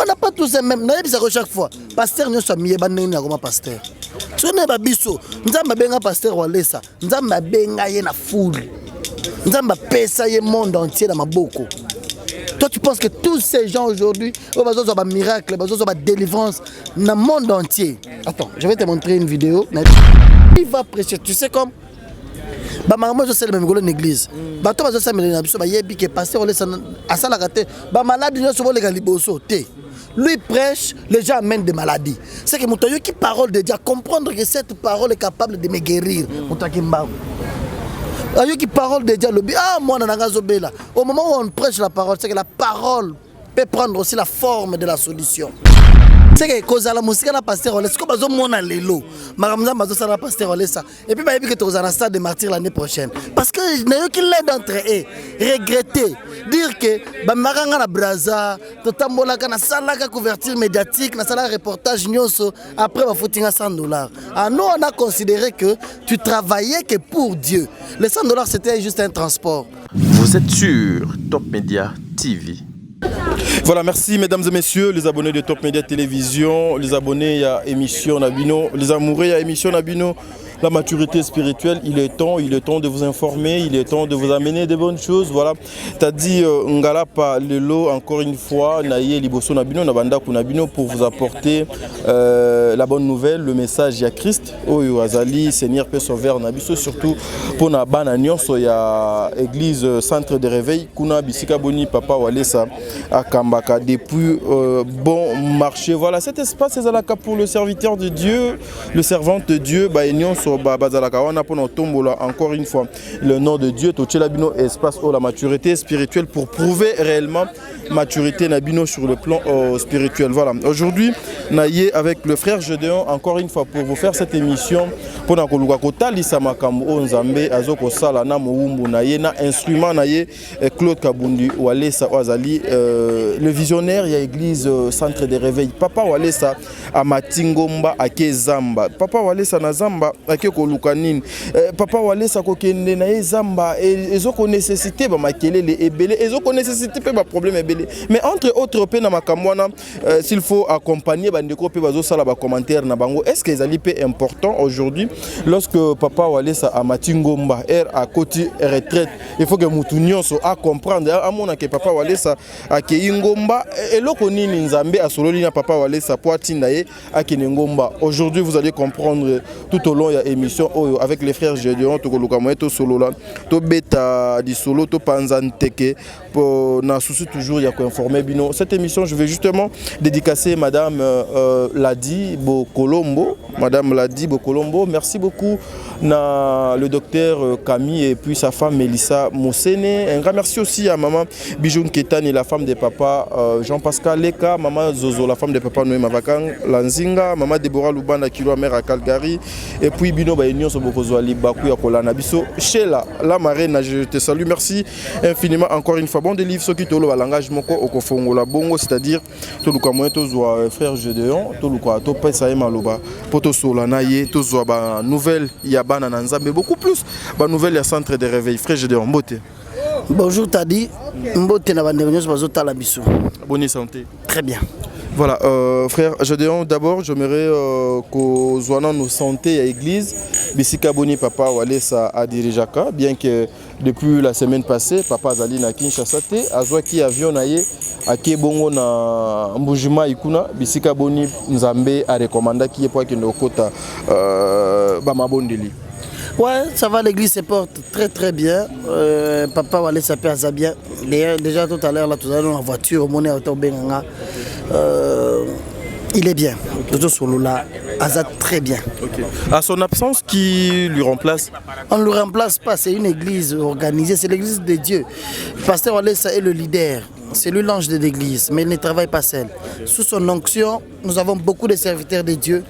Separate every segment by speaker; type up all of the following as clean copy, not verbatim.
Speaker 1: On n'a pas tous les mêmes. Chaque fois. Pasteur, nous sommes mis comme pasteur. Si on est pas biso, nous avons benga pasteur Walesa. Nous avons benga yena foule. Nous avons pesa le monde entier dans ma boko. Toi, tu penses que tous ces gens aujourd'hui, ils ont un miracle, ils ont une délivrance dans le monde entier. Attends, je vais te montrer une vidéo. Il va prêcher. Tu sais comme maman je sais le même golo l'église. Toi je sais mais na biso ba yebi que pasteur on laisse à ça la raté. Malade nous souvent les galiboso té. Lui prêche, les gens amènent des maladies. C'est que Moutayo qui parole de Dieu, comprendre que cette parole est capable de me guérir. Moutayo qui parole de Dieu, moi au moment où on prêche la parole, c'est que la parole peut prendre aussi la forme de la solution. C'est que cause la musique la pasteur c'est comme bazo mona lelo makamza bazo sala pasteur ça et puis ba yebi que tu as un stade de martyr l'année prochaine parce que n'ayons qui l'aide d'entre eux regretter dire que ba maranga na braza totambola kana sala ka couverture médiatique na sala reportage nyonso après ba foutinga $100. Ah nous on a considéré que tu travaillais que pour Dieu. Les $100 c'était juste un transport.
Speaker 2: Vous êtes sur Top Media TV.
Speaker 3: Voilà, merci mesdames et messieurs, les abonnés de Top Media Télévision, les abonnés à émission Nabino, les amoureux à émission Nabino. La maturité spirituelle, il est temps de vous informer, il est temps de vous amener des bonnes choses. Voilà, tu as dit Ngalapa Lelo encore une fois, Naye Liboso Nabino, Nabanda Kunabino pour vous apporter la bonne nouvelle, le message à Christ, Oyo Azali, Seigneur Père Sauveur Nabiso, surtout pour Nabana Nyonso, il y a église centre de réveil, Kuna Bisika Boni, Papa Walesa, à Kambaka, depuis bon marché. Voilà, cet espace est à la cap pour le serviteur de Dieu, le servant de Dieu, Nyonso. Encore une fois le nom de Dieu Tochelabino espace la maturité spirituelle pour prouver réellement maturité Nabino sur le plan spirituel. Voilà, aujourd'hui naïe avec le frère Gédéon encore une fois pour vous faire cette émission pour na koluka kotalisa makambo nzambe azoko sala na muumbu naïe na instrument naïe Claude Kabundi Walesa Wazali le visionnaire ya église centre de réveil Papa Walesa à Matingomba à Kezamba Papa Walesa na Zamba Kolukanine Papa Walesa kokende na Zamba ezoko nécessité ba makelele ebele ezoko nécessité pe ba problème ebele mais entre autres pe na makamwana s'il faut accompagner bandeko pe bazo sala ba commentaire na bango est-ce que ezali pe important aujourd'hui lorsque Papa Walesa a Matingomba à côté retraite il faut que mutunyo so a comprendre à mona que Papa Walesa a ke ingomba eloko nini nzambe a sololi na Papa Walesa poatinda ye a kenengomba aujourd'hui vous allez comprendre tout au long ya émission avec les frères Gédéon to koluka moeto solo là to beta di solo to panzanteke pour na souci toujours ya ko informer bino cette émission je vais justement dédicacer madame Ladi Bokolombo madame Ladi Bokolombo merci beaucoup na le docteur Camille et puis sa femme Melissa Mosene un grand merci aussi à maman Bijoun Ketani la femme de papa Jean-Pascal Leka maman Zozo la femme de papa Noé Mavakang Lanzinga maman Deborah Lubanda Kilo mère à Calgary et puis Bino Bayenio Sobokozwali Bakou ya Kolana Biso Sheila la marraine je te salue merci infiniment encore une fois bon délivre ce qui te le langage moko okofongo la bongo c'est-à-dire to luka moyen to zwa frère Gédéon to luka to pesa e maloba poto sola na ye to zwa ba nouvelle ya bana na nzambe beaucoup plus ba nouvelle ya centre de réveil frère Gédéon mbote.
Speaker 1: Bonjour Tadi mbote na bande nyonso bazotala biso.
Speaker 3: Bonne santé.
Speaker 1: Très bien.
Speaker 3: Voilà, frère Gédéon, d'abord, j'aimerais que Zouana nous santé à l'église. Bisika Boni Papa Walesa a dirigé, bien que depuis la semaine passée, Papa Zali na Kinshasa, Azwa qui avion naie à Kebongo na Mbujima Ikuna, Bisika Boni Nzambe a recommandé qui est pour qu'il nous cote Bamabondeli.
Speaker 1: Ouais, ça va, l'église se porte très très bien. Papa Walesa pèse bien. Déjà tout à l'heure, là, tout à l'heure, dans la voiture, au monnaie auto Benanga. Il est bien. Toujours solo là, Azad très bien.
Speaker 3: Okay. À son absence, qui lui remplace?
Speaker 1: On ne le remplace pas, c'est une église organisée, c'est l'église de Dieu. Le pasteur Walesa est le leader, c'est lui l'ange de l'église, mais il ne travaille pas seul. Sous son onction, nous avons beaucoup de serviteurs de Dieu.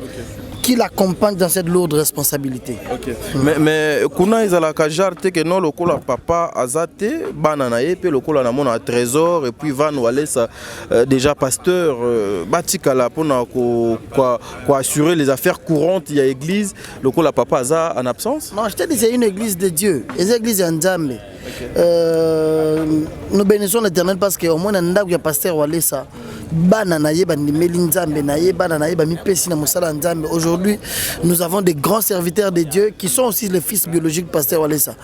Speaker 1: Qui l'accompagne dans cette lourde responsabilité.
Speaker 3: Okay. Mais kuna izala kajarte que non lokola papa azate banana pe lokola na mona trésor et puis van Walesa déjà pasteur batika la pona ko assurer les affaires courantes il y a église lokola papa aza en absence.
Speaker 1: Non, je te dis c'est une église de Dieu, les églises Nzambe. Okay. Nous bénissons l'Éternel parce qu'au moins il y a pasteur Walesa bana na ye bandimeli nzambe na ye bana na ye bamipesi na mosala nzambe. Aujourd'hui, nous avons des grands serviteurs de Dieu qui sont aussi les fils biologiques pasteur Walesa.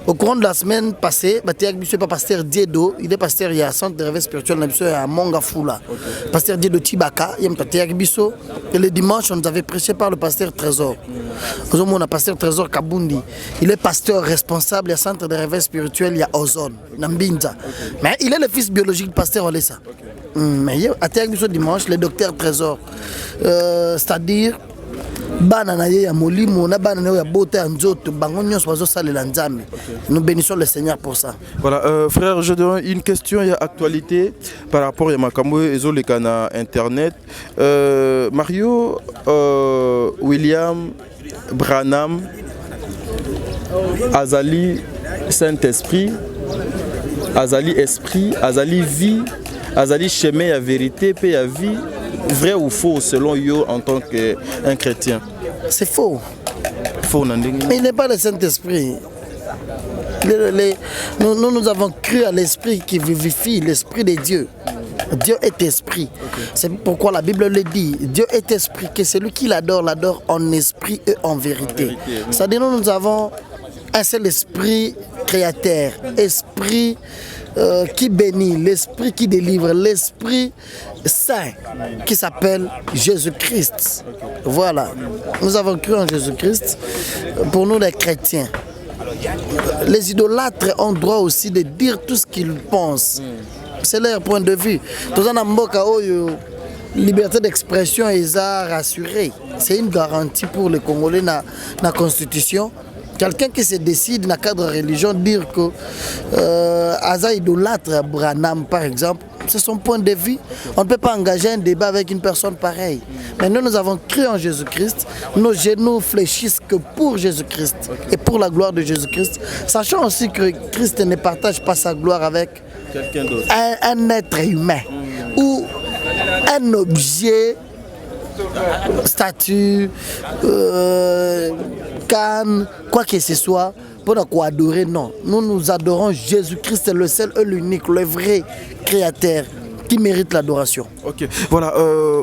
Speaker 1: Au courant de la semaine passée, pas pasteur Diedo, il est pasteur, il y a un centre de réveil spirituel à Mongafula. Pasteur Diedo Tibaka, il y a Bisso. Et le dimanche, on nous avait prêché par le pasteur Trésor. Nous avons un pasteur Trésor Kabundi. Il est pasteur responsable, il y a un centre de réveil spirituel, il y a Ozone, Nambinza. Mais il est le fils biologique du pasteur Walesa. Mais il y a Bisso dimanche, le docteur Trésor. C'est-à-dire, nous bénissons le Seigneur pour ça.
Speaker 3: Voilà, frère, je donne une question et actualité par rapport à Makambo et le canal internet. Mario William Branham Azali Saint-Esprit, Azali Esprit, Azali Vie, Azali Chemin à vérité, paix à vie. Vrai ou faux selon yo en tant qu'un chrétien?
Speaker 1: C'est faux.
Speaker 3: Faux,
Speaker 1: mais il n'est pas le Saint-Esprit. Nous avons cru à l'Esprit qui vivifie, l'Esprit de Dieu. Dieu est esprit. C'est pourquoi la Bible le dit. Dieu est esprit, que celui qui l'adore, l'adore en esprit et en vérité. C'est-à-dire nous avons un seul esprit créateur, esprit qui bénit, l'esprit qui délivre, l'esprit saint qui s'appelle Jésus-Christ. Voilà, nous avons cru en Jésus-Christ. Pour nous les chrétiens, les idolâtres ont droit aussi de dire tout ce qu'ils pensent. C'est leur point de vue. Liberté d'expression est rassurée. C'est une garantie pour les Congolais dans la Constitution. Quelqu'un qui se décide dans le cadre de religion dire que Aza idolâtre Branham par exemple, c'est son point de vue. On ne peut pas engager un débat avec une personne pareille. Mais nous avons cru en Jésus-Christ. Nos genoux fléchissent que pour Jésus-Christ et pour la gloire de Jésus-Christ. Sachant aussi que Christ ne partage pas sa gloire avec
Speaker 3: quelqu'un d'autre,
Speaker 1: un être humain ou un objet, statue, canne, quoi que ce soit, pour nous adorer. Non, nous adorons Jésus-Christ, le seul et l'unique, le vrai créateur qui mérite l'adoration.
Speaker 3: Ok, voilà,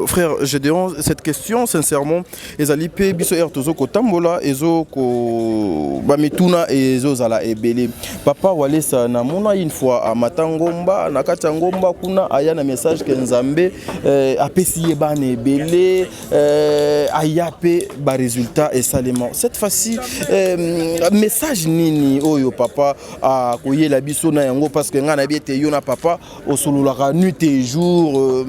Speaker 3: frère, je demande cette question sincèrement. Ezali pe biso ertozo ko tambola ezo ko bamituna ezo zala ebele. Papa Walesa na mona une fois à Matangomba na Katangomba kuna aya na message que Nzambe apesi bana ebele aya pe ba résultat et salement. Cette fois-ci message nini oyo papa a koyela biso na yango parce que ngana biete yo na papa osululaka nuit jour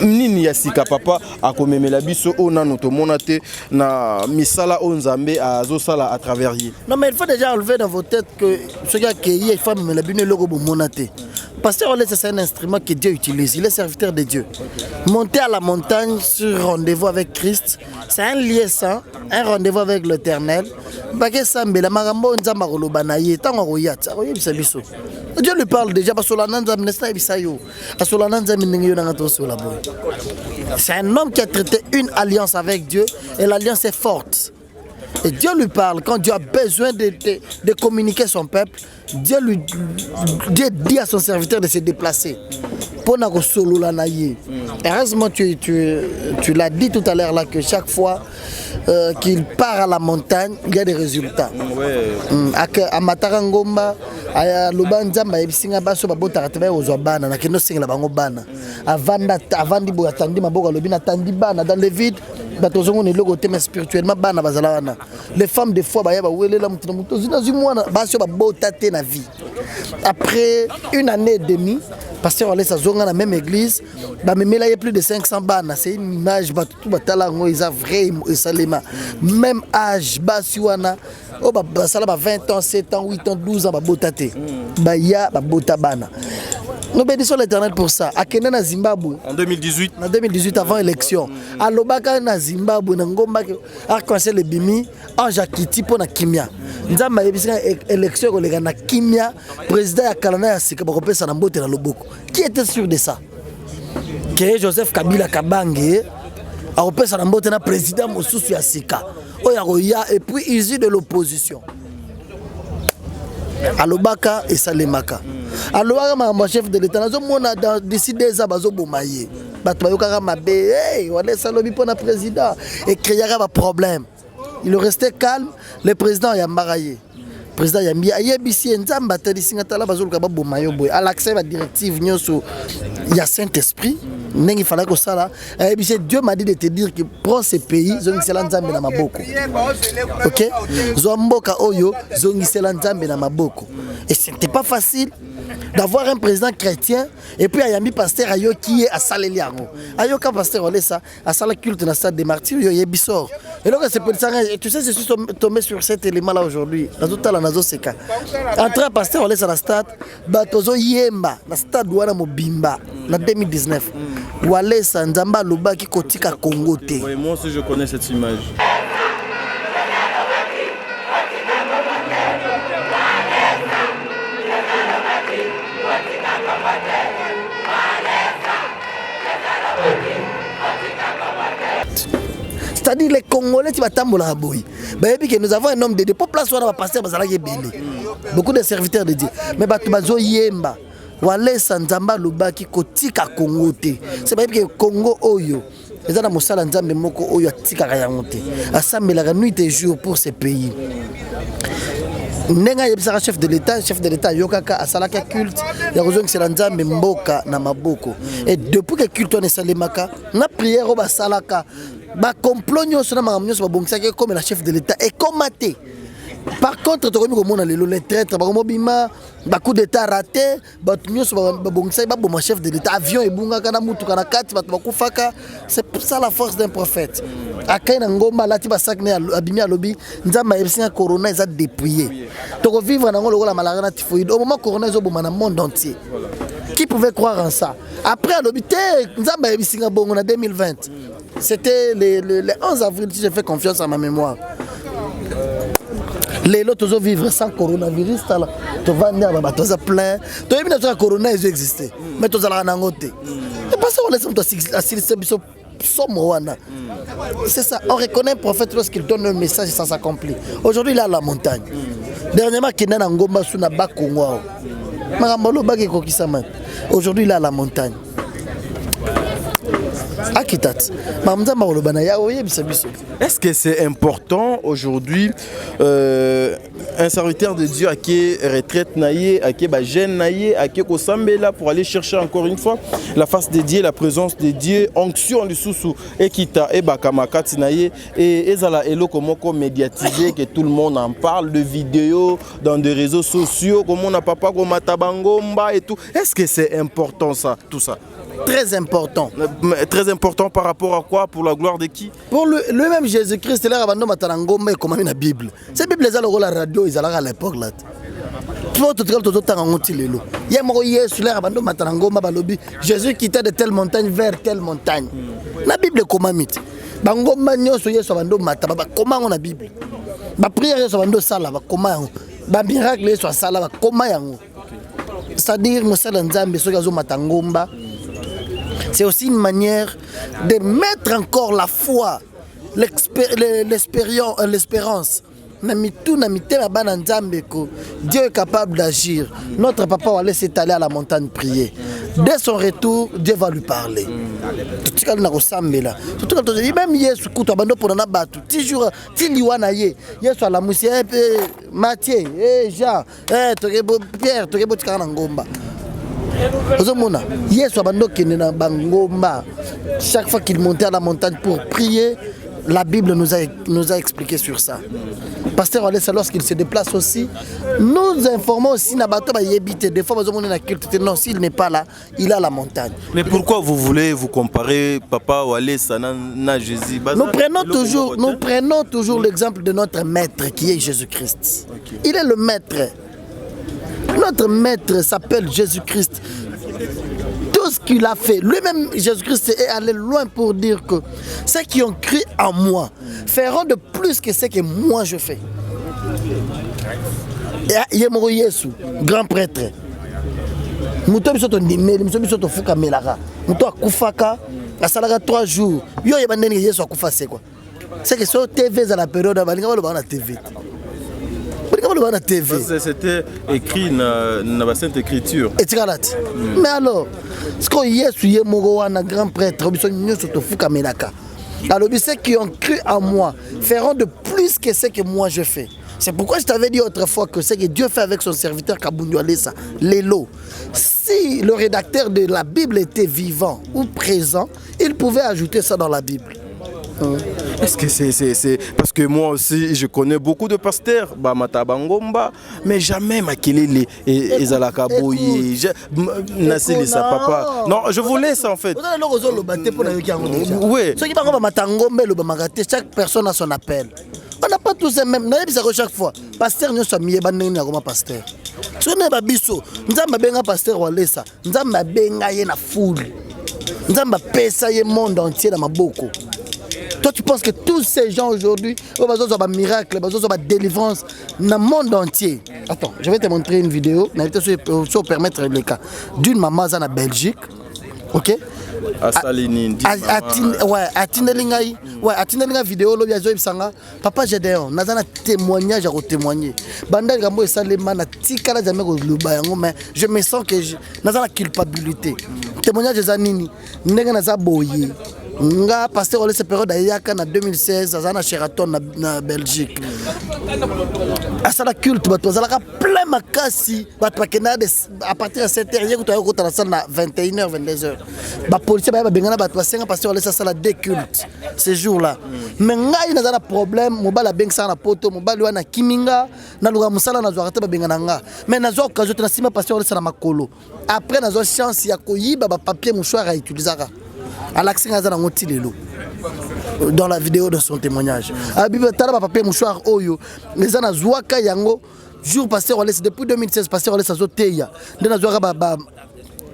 Speaker 3: nini ya sika papa akomemela biso ona notomona te na misala onzambe azosala à travers ye.
Speaker 1: Non mais il faut déjà enlever dans vos têtes que ce gars qui est femme memela bino logo bomona te. Pasteur Walesa, c'est un instrument que Dieu utilise, il est serviteur de Dieu. Monter à la montagne sur rendez-vous avec Christ, c'est un lieu saint, un rendez-vous avec l'Éternel. Dieu lui parle déjà, c'est un homme qui a traité une alliance avec Dieu et l'alliance est forte. Et Dieu lui parle quand Dieu a besoin de communiquer son peuple. Dieu dit à son serviteur de se déplacer. Heureusement, tu l'as dit tout à l'heure là que chaque fois qu'il part à la montagne, il y a des résultats. À Matarangomba, à Lubanzamba, il y a des choses dans le vide. Les femmes des fois après une année et demie, pasteur Walesa zonga dans la même église, il y a plus de 500 bana. C'est une image vrai même âge basiwana 20 ans, 7 ans, 8 ans, 12 ans babotate. Baya babota bana. Nous bénissons l'Éternel pour ça. À Kenya na Zimbabwe.
Speaker 3: En 2018.
Speaker 1: En 2018 avant l'élection. À Lobaka na Zimbabwe na Ngomba a commencé le bimi en Jakiti pour na Kimia. Nzamba yebisika élection ko lega na Kimia, président ya Kalana ya Sika bakopesa na mbote na Loboko. Qui était sûr de ça? Que Joseph Kabila Kabange a repesa na mbote na président mosusu ya Sika. Oya et puis issu de l'opposition. À Lobaka et Salemaka. alobaka makambo chef de l'état nazomona d'ici 2 ans bazobomaye bato bayokaka mabe Walesa alobi mpona président ekréaka baproblème. Il restait calme, le président yambaka ye. Président yambi ayebisi nzambe atalisi ngatala bazoluka babomayo boy à l'accès à directive nyonso il y a Saint-Esprit nengi fallait que ça là ayebisi Dieu m'a dit de te dire que prends ce pays zongisela nzambe na maboko. OK zomboka oyo zongisela nzambe na maboko. Et c'était pas facile d'avoir un président chrétien et puis ayambi pasteur ayo qui est à saleli yango ayoka pasteur Walesa à sala culte na stade des martyrs yo yebisor. Et donc c'est pour ça tu sais je suis tombé sur cet élément là aujourd'hui dans tout la nazo seka entre pasteur Walesa na stade batozo yemba na stade wana mobimba na 2019 Walesa nzamba lobaki kotika Congo te.
Speaker 3: Oui, moi aussi je connais cette image.
Speaker 1: C'est-à-dire les Congolais qui battent la boy. Que nous avons un homme de Dieu. Pour place, on va passer beaucoup de serviteurs de Dieu. Mais bazo yemba. Walesa nzamba lobaki kotika Congo te. C'est pas que Congo oyo. Les ana mosala nzambe moko oyo atika yango te. Asambela nuit et jour pour ce pays. Nenga yebisaka chef de l'état yokaka asalaka culte ya kozongi sela nzambe mboka na maboko. Et depuis que culte on esalemaka na prière ba salaka ba complot nyonso na makambo nyonso babongisaki comme la chef de l'état et commaté. Par contre tokomi komona lelo les traîtres bakomobima ba coup d'état raté bato nyonso babongisaki baboma chef de l'état avion ebungaka na mutuka na kati bato bakufaka. C'est pour ça la force d'un prophète. Akai na ngomba lati basak ne abimi alobi nzamba yebsinga corona eza dépouillé. Toko vivre na ngolo la malaria na typhoïde au moment corona ezoboma na monde entier. Qui pouvait croire en ça? Après alobi te nzamba yebsinga bongo na 2020. C'était le 11 avril si j'ai fait confiance à ma mémoire. Les autres ont vivre sans coronavirus, tu vas venir à la plein. Tu as vu que le corona existait, mais tu as un côté. Et parce qu'on laisse c'est ça, on reconnaît un prophète lorsqu'il donne un message et ça s'accomplit. Aujourd'hui, il est à la montagne. Dernièrement, il est à Ngomba sous la Bakongo. Aujourd'hui, il est à la montagne.
Speaker 3: Est-ce que c'est important aujourd'hui un serviteur de Dieu à qui retraite naïe, à qui jeune naïe, à qui là pour aller chercher encore une fois la face de Dieu, la présence de Dieu, onction du sous et kita et bakamakati naïe et ezala elo komoko médiatisé que tout le monde en parle de vidéos dans des réseaux sociaux comme on a papa comme Matabangomba et tout. Est-ce que c'est important ça, tout ça?
Speaker 1: Très important.
Speaker 3: Très important par rapport à quoi? Pour la gloire de qui?
Speaker 1: Pour le même Jésus-Christ, il a comme la Bible. Cette Bible, ils ont la radio, ils ont à l'époque là. Jésus quittait de telle montagne vers telle montagne. La Bible est comme mythe. Comment on a Bible? La prière est sur sala, comment? Le miracle est sur sala, comment? C'est-à-dire, c'est aussi une manière de mettre encore la foi, l'espérance. Dieu est capable d'agir. Notre papa va laisser aller à la montagne prier. Dès son retour, Dieu va lui parler. Même Yesu kuto bando pour na batu. Toujours tiliwana ye. Yesu la musie Matthieu, Jean, Pierre, tokebo tikana ngomba. Chaque fois qu'il montait à la montagne pour prier, la Bible nous a expliqué sur ça. Pasteur Walesa, lorsqu'il se déplace aussi, nous informons aussi des fois, non, s'il n'est pas là, il est à la montagne.
Speaker 3: Mais pourquoi vous voulez vous comparer Papa Walesa à Jésus?
Speaker 1: Nous prenons toujours l'exemple de notre maître qui est Jésus-Christ. Okay. Il est le maître. Notre maître s'appelle Jésus-Christ. Tout ce qu'il a fait, lui-même Jésus-Christ est allé loin pour dire que ceux qui ont cru en moi feront de plus que ce que moi je fais. Et Yemoro Yesu, grand prêtre. Muto bisoto ndimeli, muto bisoto fuka melara. Muto akufaka, asalaka 3 jours. Yo yebandeni Yesu akufa c'est quoi? C'est que sur TV à la période balinga ba na TV. la TV.
Speaker 3: C'était écrit dans la Sainte Écriture.
Speaker 1: Et tu regardes. Mais alors, ce qu'on y est, c'est un grand prêtre, alors, ceux qui ont cru en moi feront de plus que ce que moi je fais. C'est pourquoi je t'avais dit autrefois que ce que Dieu fait avec son serviteur Kabundu Alessa, Lélo, si le rédacteur de la Bible était vivant ou présent, il pouvait ajouter ça dans la Bible.
Speaker 3: Est-ce que c'est... Parce que moi aussi, je connais beaucoup de pasteurs, Matabangomba, mais jamais Makelele et Zalakaboyi, Nassili sa papa. Non, je vous laisse en fait. Oui.
Speaker 1: Ceux qui parlent de Matangombe, chaque personne a son appel. On n'a pas tous les mêmes. Chaque fois, pasteur, nous sommes mis à pasteur. Si on n'est pas biso, nous sommes pasteur Walesa, nous sommes na foule. Nous sommes le monde entier dans ma boko. Toi, tu penses que tous ces gens aujourd'hui, ils ont un miracle, ils ont une délivrance dans le monde entier. Attends, je vais te montrer une vidéo, pour permettre le cas d'une maman en Belgique. Ok?
Speaker 3: À Salinine.
Speaker 1: Ouais, à Tindelingaï. Ouais, à Tindelinga vidéo, il y a papa Gédéon, nous avons un témoignage à témoigner. Banda Gambo et Salema, mais je me sens que nous avons la culpabilité. Témoignage de Zanini, nous avons boyé. Nga pasteur ole cette période ayaka na 2016 azana Sheraton na Belgique. Asala culte bato azalaka plein makasi bato bakena à partir de 7h yeko toyo kota na salle na 21h 22h. Ba policier ba bengana bato basenga pasteur ole sala des cultes ces jours-là. Mais ngai na zana problème mobala bengsa na poto mobali wana kiminga na luga musala na zwaka ba bengana nga. Mais na zo okazo na sima pasteur ole sala makolo. Après na zo chance ya koyiba ba papier mouchoir à utiliser. Dans la vidéo de son témoignage. Papier mouchoir oyo les ana zwaka yango jour passé depuis 2016 passé on laisse azoteya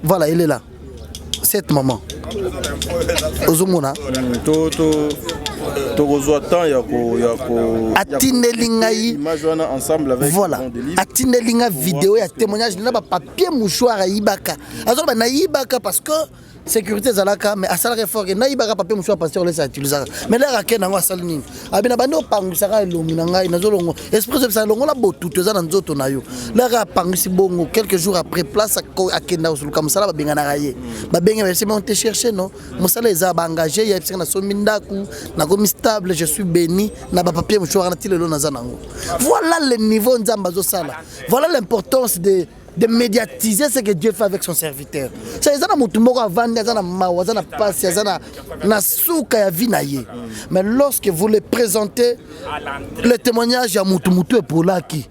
Speaker 1: voilà il est là cette maman ozomona Atinelingaï voilà Atinelinga vidéo et témoignage na papier mouchoir à Ibaka azoba na Ibaka parce que sécurité zalaka mais asala fort que na Ibaka papier mouchoir pasteur laisse utiliser mais là rake nango asala nini abina bando pangusaka elongi na ngai nazolongo esprit de ça longo la botuto za na nzoto na yo là ra pangusi bongo quelques jours après place akenda usuluka musala ba benga na raye ba benga merci mais on te chercher non musala eza ba engagé ya psika na somindaku na gomi stable je suis béni na ba papier mouchoir na tilelo na za nango voilà le niveau nzamba zo sala voilà l'importance de médiatiser ce que Dieu fait avec son serviteur. C'est ça mutumoko avandi azana mawa azana pasi azana na suka ya vinaye. Mais lorsque vous le présentez le témoignage ya mutumutu et pour laki.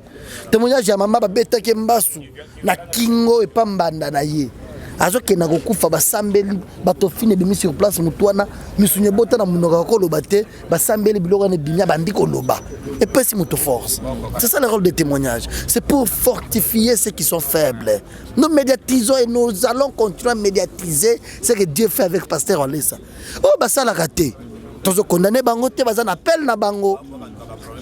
Speaker 1: Témoignage ya mama babeta ke mbasu na kingo et pambanda na ye. Azoke na kokufa basambeli batofine bimi sur place mutwana misunye bota na munoko ko lobate basambeli biloko na binya bandiko loba et puis si muto force. C'est ça le rôle des témoignages. C'est pour fortifier ceux qui sont faibles. Nous médiatisons et nous allons continuer à médiatiser ce que Dieu fait avec pasteur Alessa. Oh basa la raté. Tozo condamner bango te bazana appel na bango.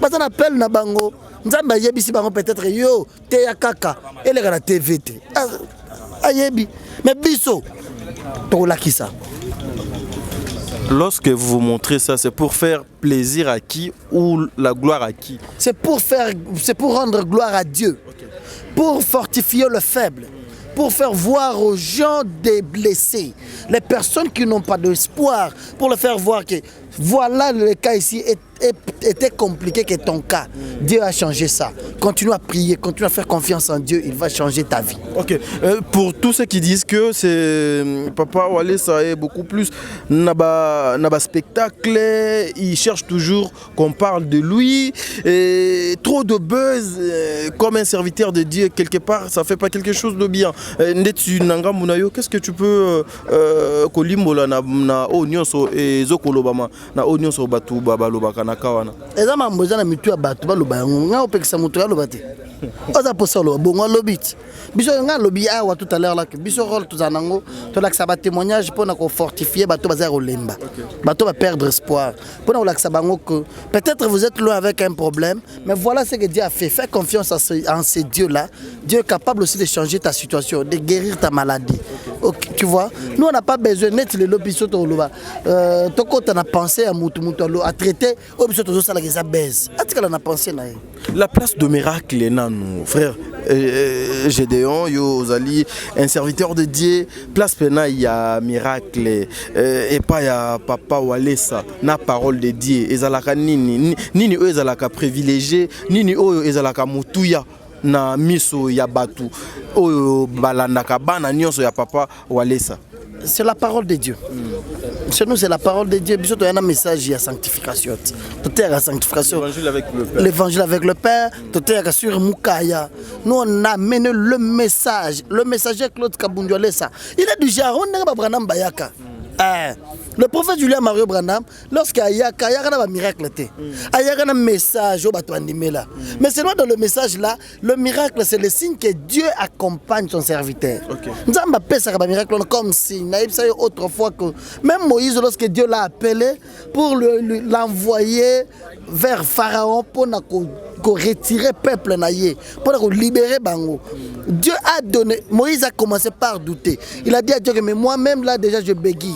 Speaker 1: Bazana appel na bango. Nzamba yebisi bango peut-être yo te ya kaka ele kana TVT. Ayebi mais biso tolaki ça.
Speaker 3: Lorsque vous montrez ça, c'est pour faire plaisir à qui ou la gloire à qui?
Speaker 1: C'est pour rendre gloire à Dieu. Okay. Pour fortifier le faible. Pour faire voir aux gens des blessés, les personnes qui n'ont pas d'espoir, pour leur faire voir que voilà le cas ici était compliqué que ton cas. Dieu a changé ça. Continue à prier, continue à faire confiance en Dieu, il va changer ta vie.
Speaker 3: Ok. Pour tous ceux qui disent que c'est Papa Wale, ça est beaucoup plus naba spectacle, il cherche toujours qu'on parle de lui et trop de buzz comme un serviteur de Dieu quelque part, ça fait pas quelque chose de bien. Ndetu nanga munayo, qu'est-ce que tu peux kolimbola na onyoso et zokolobama na onyoso batu babalobaka na kawana.
Speaker 1: Eza mamboza na mitu ya batu baloba yango nga opekisa mutu ya lobate. Oza posolo bongo lobit. Biso nga lobi awa tout à l'heure là que biso rôle tout zanango to la ba témoignage pour na ko fortifier bato baza rolemba. Bato va perdre espoir. Pour na la bango que peut-être vous êtes loin avec un problème mais voilà ce que Dieu a fait. Fais confiance en ce Dieu là. Dieu est capable aussi de changer ta situation, de guérir ta maladie. Okay, tu vois, nous on n'a pas besoin d'être les lobbies tant qu'on a pensé à à traiter, ça baise. A pensé
Speaker 3: la place de miracle est là, nous, frère. Gédéon, Yozali, un serviteur de Dieu, place pena il y a miracle et pas il y a papa Walesa, na parole de Dieu, ezalaka nini eux ezalaka privilégié, nini eux ezalaka mutuya na miso ya batu, oyo balandaka bana nyonso ya papa Walesa.
Speaker 1: C'est la parole de Dieu. Chez nous, c'est la parole de Dieu. Il y a un message de sanctification. Tout est la sanctification.
Speaker 3: L'évangile avec le Père.
Speaker 1: L'évangile avec le Père. Tout est sur Moukaya. Nous, on a mené le message. Le messager Claude Kabundiolesa. Il est du Jaron, Branham Bayaka. Le prophète Julien Mario Branham, lorsqu'il y a un miracle, il y a un message au là. Mais c'est loin dans le message là, le miracle c'est le signe que Dieu accompagne son serviteur. Nous avons appelé ça un miracle comme si, autrefois que même Moïse, lorsque Dieu l'a appelé pour l'envoyer vers Pharaon pour retirer le peuple, pour libérer Bango. Dieu a donné, Moïse a commencé par douter. Il a dit à Dieu que mais moi-même là déjà je bégaye.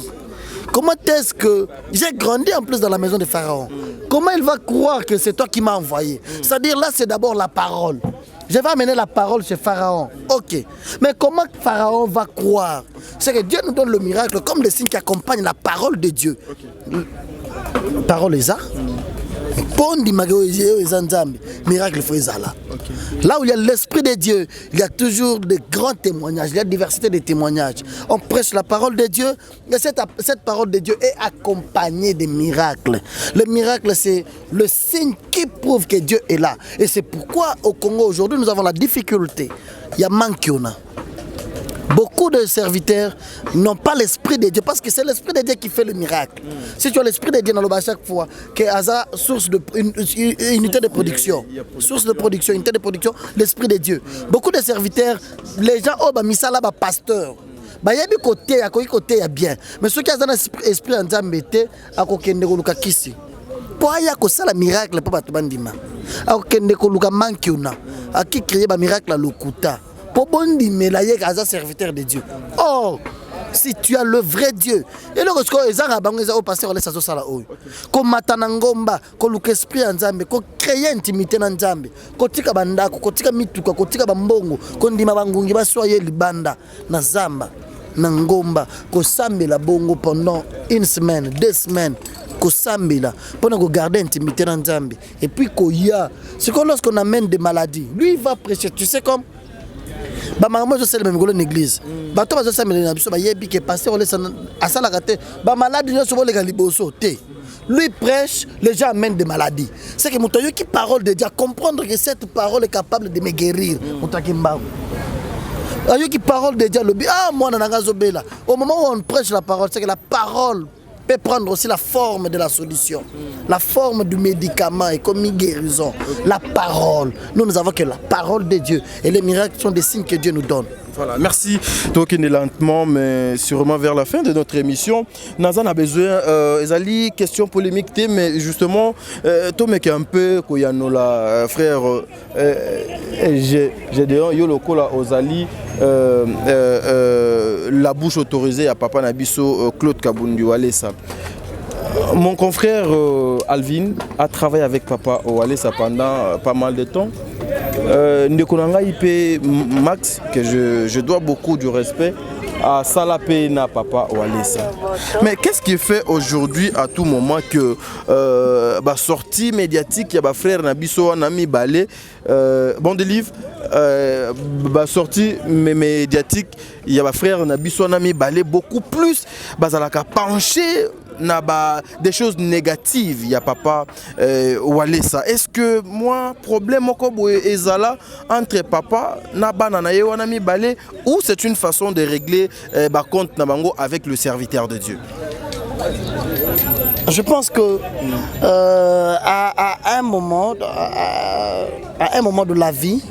Speaker 1: Comment est-ce que j'ai grandi en plus dans la maison de Pharaon? Comment il va croire que c'est toi qui m'as envoyé? C'est-à-dire là c'est d'abord la parole. Je vais amener la parole chez Pharaon. Ok. Mais comment Pharaon va croire? C'est que Dieu nous donne le miracle comme le signe qui accompagne la parole de Dieu. Parole est ça. Miracle là. Là où il y a l'esprit de Dieu, il y a toujours de grands témoignages, il y a diversité de témoignages. On prêche la parole de Dieu et cette parole de Dieu est accompagnée de miracles. Le miracle, c'est le signe qui prouve que Dieu est là. Et c'est pourquoi au Congo aujourd'hui nous avons la difficulté. Il y a manquiona. Beaucoup de serviteurs n'ont pas l'esprit de Dieu parce que c'est l'esprit de Dieu qui fait le miracle. Si tu as l'esprit de Dieu dans le bas chaque fois, que Asa source de unité de production, source de production, unité de production, l'esprit de Dieu. Beaucoup de serviteurs, les gens oh bah misala bah pasteur. Bah y a du côté, à côté y a bien. Mais ceux qui ont un esprit en Zambété, à côté de Luka Kisi. Pour y a que ça le miracle pour batubandima. À côté de Luka Mankiuna, à qui créer un miracle à Lokuta. Pour bondi melaye kaza serviteur de Dieu. Oh, si tu as le vrai Dieu. Et le rosco ezanga bango eza au passer les sazo sala oyo. Ko matana ngomba, ko luka esprit en Nzambe, ko créer intimité na Nzambe. Ko tika bandako, ko tika mituka, ko tika bambongo, ko ndima bangungi basoye libanda na zamba na ngomba, ko sambela bongo pendant une semaine, 2 semaines. Sambila pour garder intimité dans Nzambe. Et puis koya, c'est comme lorsqu'on amène des maladies, lui il va prêcher, tu sais comme bah maman je sais le même golo l'église bah toi je sais mais na biso ba yebi que pasteur on à ça la raté bah maladie ne souvent les galiboso té lui prêche les gens amènent des maladies c'est que moto qui parole de Dieu comprendre que cette parole est capable de me guérir moto qui mba ayo qui parole de Dieu le ah moi na ngazo bela au moment où on prêche la parole c'est que la parole peut prendre aussi la forme de la solution, la forme du médicament et comme une guérison, la parole. Nous avons que la parole de Dieu et les miracles sont des signes que Dieu nous donne.
Speaker 3: Voilà, merci. Donc, on est lentement, mais sûrement vers la fin de notre émission. Nazan a besoin, Ezali, question polémique, mais justement, toi, mec, un peu, quand il y a nos frère, j'ai dit, yo le cola Ozali, la bouche autorisée à Papa Nabiso, Claude Kabundi Walesa. Mon confrère Alvin a travaillé avec Papa Walesa pendant pas mal de temps. Ndekonanga IP Max, que je dois beaucoup du respect, à Salapé na Papa Walesa. Mais qu'est-ce qui fait aujourd'hui à tout moment que bah, sortie médiatique, il y a frère Nabiso Nami Balé, bon des livres, bah, sortie médiatique, il y a frère Nabiso Nami Balé beaucoup plus, bah, ça l'a penché. Des choses négatives, il y a Papa Walesa. Est-ce que moi, problème ezala entre Papa Nami Balé ou c'est une façon de régler compte Nabango avec le serviteur de Dieu?
Speaker 1: Je pense que à un moment de la vie,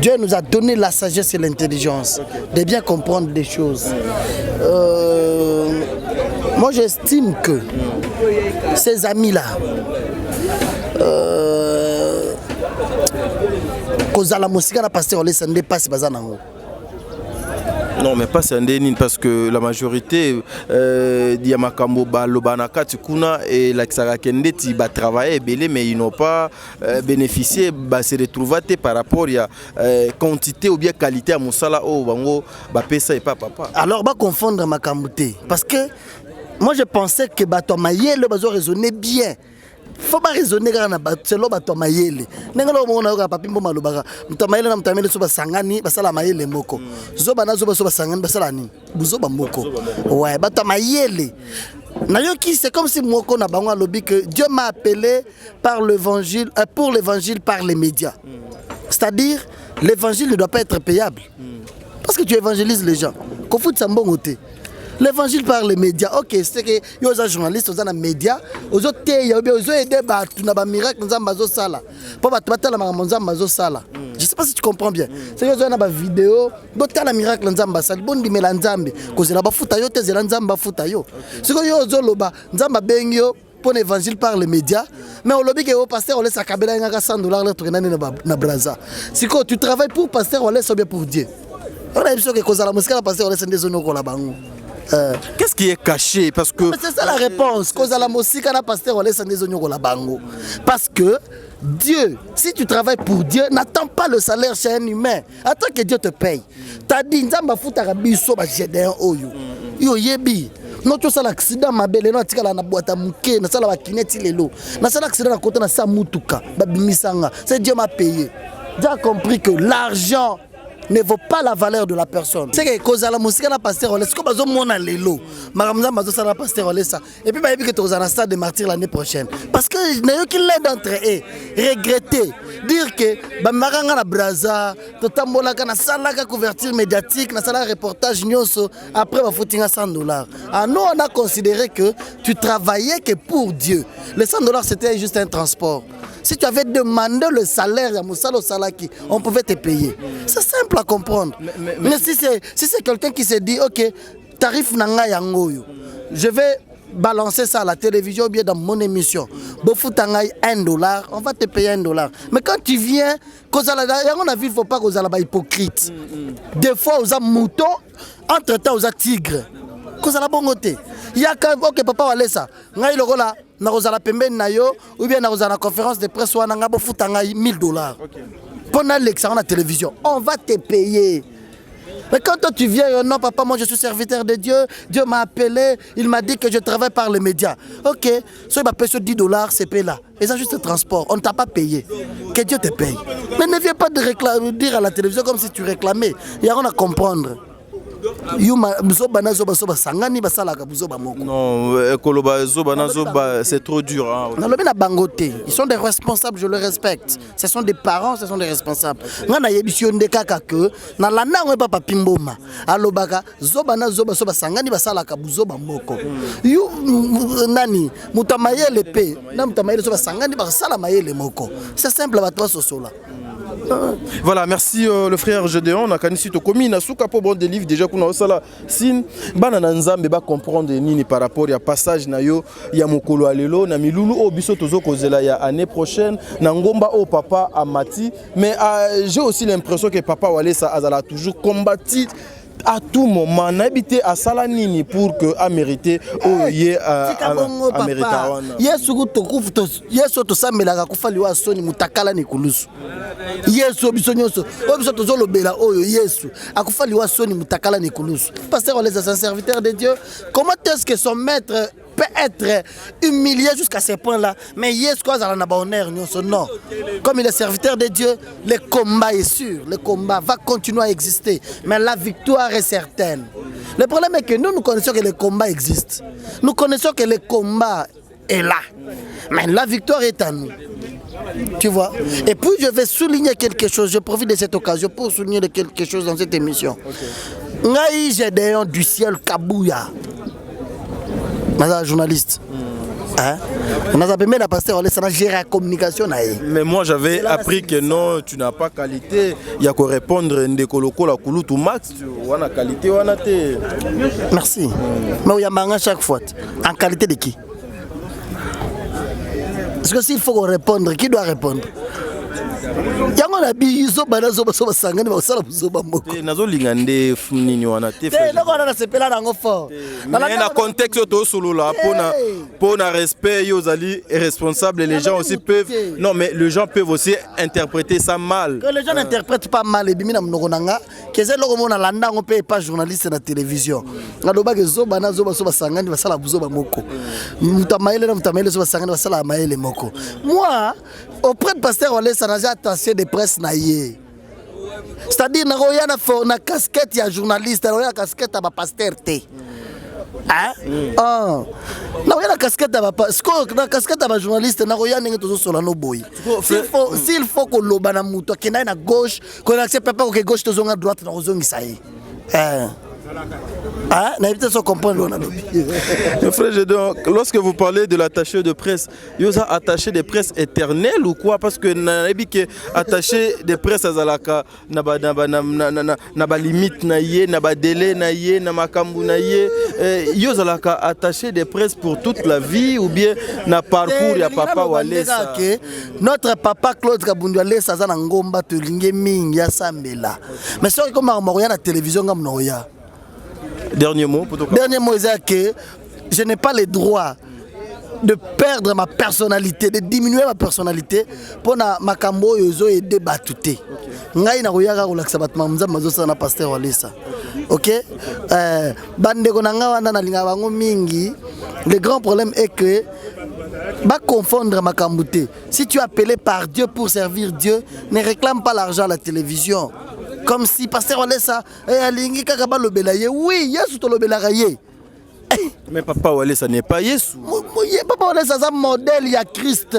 Speaker 1: Dieu nous a donné la sagesse et l'intelligence de bien comprendre des choses. Moi, j'estime que ces amis-là, kozala mosika na pasteur Olesa nde passe bazanango.
Speaker 3: Non, mais pas c'est un parce que la majorité di makambo ba lobanaka tikuna et la Xarakende ti ba travailler belé mais ils n'ont pas bénéficié ba se retrouver par rapport à quantité ou bien qualité à mosala o bango ba pesa et pas papa.
Speaker 1: Alors ba confondre makambo te parce que moi je pensais que bato mayele bazo raisonner bien. Faut pas raisonner kana selo bato mayele nengalo mona ka papi mboma lobaka mtamayele na mtamayele so basangani basala mayele moko zoba na zoba so basangani basala ni buzoba moko ouais bato mayele nayoki c'est comme si moko na bango alobi que Dieu m'a appelé par l'évangile pour l'évangile par les médias, c'est-à-dire l'évangile ne doit pas être payable parce que tu évangélises les gens ko fout sambongote. L'évangile par les médias, ok, c'est que yo za journaliste aux na médias, aux autres yo bien aux aider ba tu na ba miracle nzamba zo sala. Pour ba batala makambo nzamba zo sala. Je sais pas si tu comprends bien. C'est que yo na ba vidéo, botala miracle nzamba sala, bon dimela nzambe, kozela ba futa yo tezela nzamba futa yo. C'est que yo zo loba nzamba bengyo pour l'évangile par les médias, mais au lobby que au pasteur on laisse à kabela ngaka $100 là tu na braza. C'est que tu travailles pour pasteur on laisse bien pour Dieu. On a l'impression que kozala musika pasteur on laisse des zones ko la bango.
Speaker 3: Qu'est-ce qui est caché parce que
Speaker 1: c'est ça la réponse cause à la musique na pasteur Olesa ndezonyo la bango parce que Dieu, si tu travailles pour Dieu, n'attends pas le salaire chez un humain. Attends que Dieu te paye. T'as dit nzamba futa biso ba gédéon oyo. Yo yebi. Non tout ça l'accident ma belle non tikala na boîte muke na sala ba kineti lelo. Na sala accident na kota na sa mutuka ba bimisanga. C'est Dieu m'a payé. Dieu a compris que l'argent ne vaut pas la valeur de la personne. C'est que cause à la musique na pasteur Olesa, comme bazo mona lelo. Maramza bazo ça na pasteur Olesa. Et puis ba yebi que tu vas na stade de martyr l'année prochaine. Parce que n'ayant qu'il l'un d'entre eux regretter dire que ba maranga na braza, to tambola kana sala ka couverture médiatique, na sala reportage nyonso après ba foutinga $100. Ah nous on a considéré que tu travaillais que pour Dieu. Les $100 c'était juste un transport. Si tu avais demandé le salaire à Moussalo Salaki, on pouvait te payer. C'est simple à comprendre. Mais si c'est quelqu'un qui se dit, ok, tarif nanga yangoyo, je vais balancer ça à la télévision ou bien dans mon émission. Bofutangai $1, on va te payer $1. Mais quand tu viens, on a vu, il ne faut pas qu'on soit hypocrite. Des fois, on a mouton, entre-temps, on a tigre. Cause à la bonne côté. Il y a quand ok papa Olesa, ngai lokola na kozala pembeni na yo ou bien na kozala conférence de presse wana ngabo futa ngai $1000. Pendant l'examen à la télévision, on va te payer. Mais quand toi tu viens, non papa, moi je suis serviteur de Dieu, Dieu m'a appelé, il m'a dit que je travaille par les médias. Ok, so il m'a payé $10, c'est payé là. Et ça juste le transport, on ne t'a pas payé. Que Dieu te paye. Mais ne viens pas de dire à la télévision comme si tu réclamais. Il y a rien à comprendre. Non,
Speaker 3: c'est trop dur.
Speaker 1: Ils sont des responsables, je le respecte. Ce sont des parents, ce sont des responsables. C'est simple,
Speaker 3: voilà, merci le frère Gédéon. On a connu to commis na souka pour bon des livres déjà qu'on a sala sin banana nzambe ba comprendre nini par rapport ya passage na yo ya mokolo alelo na milulu o biso tozo kozela ya année prochaine na ngomba o papa amati mais j'ai aussi l'impression que papa Olesa azala toujours combattu à tout moment n'habiter à Salanini pour que a mérité au yé à mériter
Speaker 1: yesu kutokufuto yesu to sambela kufaliwa soni mutakala ni kulusu yesu bisonyoso obiso tozolobela oyo yesu akufaliwa soni mutakala ni kulusu. Pasteur Olesa c'est un serviteur de Dieu. Comment est-ce que son maître peut être humilié jusqu'à ce point-là? Mais Yesu quoi ça n'a pas honneur non. Comme il est serviteur de Dieu, le combat est sûr, le combat va continuer à exister, mais la victoire est certaine. Le problème est que nous connaissons que le combat existe. Nous connaissons que le combat est là. Mais la victoire est à nous. Tu vois? Et puis je vais souligner quelque chose, je profite de cette occasion pour souligner quelque chose dans cette émission. Ngai Gédéon du ciel Kabouya. Journaliste. Hein? On a appelé la pasteur Olesa na gérer la communication.
Speaker 3: Mais moi j'avais appris que non, tu n'as pas qualité. Il y a qu'à répondre Ndekoloko la Kouloutou Max, tu as qualité ou te.
Speaker 1: Merci. Mais il y a manga chaque fois. En qualité de qui? Parce que s'il faut répondre, qui doit répondre? yango na biso bana zoba soba sangani ba sala zoba moko
Speaker 3: nazo lingande nini wana te
Speaker 1: loko na sepela nango fort
Speaker 3: na contexte to solo là pour na respect yo zali responsable les gens aussi peuvent non mais les gens peuvent aussi interpréter ça mal
Speaker 1: que les gens n'interprètent pas mal et bimina mnoko nanga que c'est loko mona landa ngo pe pas journaliste na télévision ngaloba ke zoba na zoba soba sangani ba sala zoba moko mutamaile soba sangani ba sala maile moko moi auprès de pasteur Wale ça n'a attaché de presse naïe. C'est-à-dire na casquette ya journaliste, na casquette ba pasteur té. Hein? Na casquette ba na casquette ba journaliste na roya ninga tozo sola no boy. S'il faut que loba na muto kena na gauche, qu'on accepte pas que gauche tozo na droite na ozongisa yi.
Speaker 3: Frère, donc, lorsque vous parlez de l'attaché de presse, vous avez attaché de presse éternel ou quoi? Parce que attaché de presse à Zalaka, naba limite naïe, naba délai naïe, naba kambu naïe, vous avez attaché de presse pour toute la vie ou bien na parcours ya papa Wale.
Speaker 1: Notre papa Claude Kabundu Wale ça na ngomba to linge mingi ya sambela. Mais c'est comme Maroya na télévision ngam noya.
Speaker 3: Dernier mot pour toi.
Speaker 1: Dernier mot, c'est que je n'ai pas le droit de perdre ma personnalité, de diminuer ma personnalité pour ma cambo yozo et débattuté. Ngai na royaga relaxa batma mza mazosa na pasteur Walesa. OK? Bande konanga wana na linga bango mingi. Le grand problème est que va confondre ma cambouté. Si tu es appelé par Dieu pour servir Dieu, ne réclame pas l'argent à la télévision. Comme si pasteur Walesa alingi kakaba lobelaye. Oui, Yesu to lobelaye.
Speaker 3: Mais papa Walesa n'est pas Yesu.
Speaker 1: Papa Walesa c'est un modèle, il y a Christ.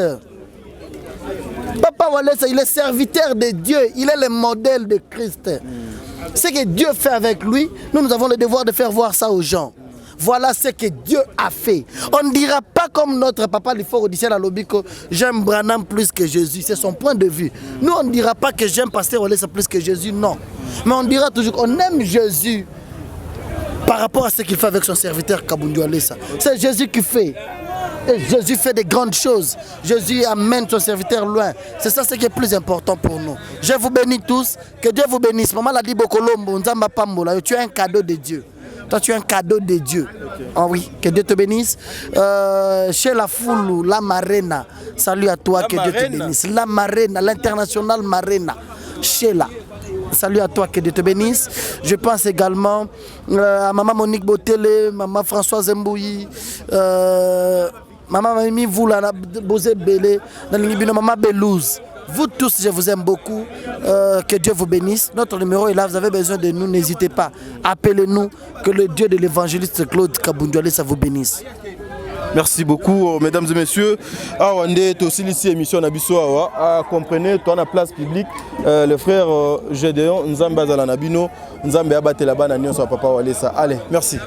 Speaker 1: Papa Walesa, il est serviteur de Dieu, il est le modèle de Christ. Ce que Dieu fait avec lui, nous avons le devoir de faire voir ça aux gens. Voilà ce que Dieu a fait. On ne dira pas comme notre papa l'effort au à lobby que j'aime Branham plus que Jésus. C'est son point de vue. Nous, on ne dira pas que j'aime Pasteur Walesa plus que Jésus, non. Mais on dira toujours qu'on aime Jésus par rapport à ce qu'il fait avec son serviteur Kabundu Walesa. C'est Jésus qui fait. Et Jésus fait des grandes choses. Jésus amène son serviteur loin. C'est ça ce qui est plus important pour nous. Je vous bénis tous. Que Dieu vous bénisse. Maman l'a dit Bokolombo, Nzamba Pambola. Tu es un cadeau de Dieu. Toi, tu es un cadeau de Dieu. Oh oui, que Dieu te bénisse. Chez la foule, la Marena. Salut à toi, que Dieu te bénisse. La Marena, l'international Marena. Sheila. Salut à toi, que Dieu te bénisse. Je pense également à maman Monique Botele, maman Françoise Mbouyi, maman Mimi Voula, Bosé Belé, maman Belouz. Vous tous, je vous aime beaucoup. Que Dieu vous bénisse. Notre numéro est là. Vous avez besoin de nous. N'hésitez pas. Appelez-nous. Que le Dieu de l'évangéliste Claude Kabundu Walesa vous bénisse.
Speaker 3: Merci beaucoup, mesdames et messieurs. Awande, aussi ici émission Nabiso Awa. Comprenez, toi la place publique, le frère Gédéon Nzamba Zala Nabino, Nzamba Abate Labana Nyon Papa Walesa. Allez, merci.